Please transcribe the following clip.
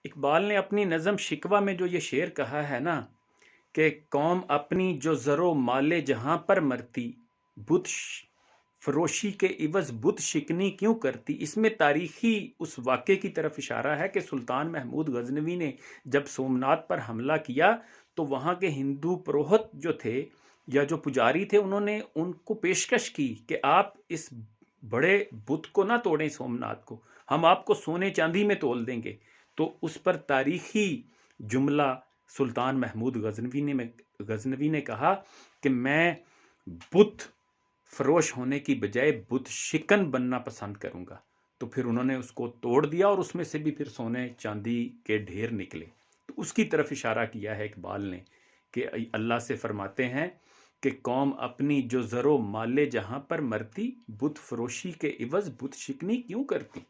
اقبال نے اپنی نظم شکوہ میں جو یہ شعر کہا ہے نا کہ قوم اپنی جو زر و مال جہاں پر مرتی، بت فروشی کے عوض بت شکنی کیوں کرتی، اس میں تاریخی اس واقعے کی طرف اشارہ ہے کہ سلطان محمود غزنوی نے جب سومنات پر حملہ کیا تو وہاں کے ہندو پروہت جو تھے یا جو پجاری تھے، انہوں نے ان کو پیشکش کی کہ آپ اس بڑے بت کو نہ توڑیں، سومنات کو ہم آپ کو سونے چاندی میں تول دیں گے۔ تو اس پر تاریخی جملہ سلطان محمود غزنوی نے کہا کہ میں بت فروش ہونے کی بجائے بت شکن بننا پسند کروں گا۔ تو پھر انہوں نے اس کو توڑ دیا اور اس میں سے بھی پھر سونے چاندی کے ڈھیر نکلے۔ تو اس کی طرف اشارہ کیا ہے اقبال نے کہ اللہ سے فرماتے ہیں کہ قوم اپنی جو زر و مال جہاں پر مرتی، بت فروشی کے عوض بت شکنی کیوں کرتی۔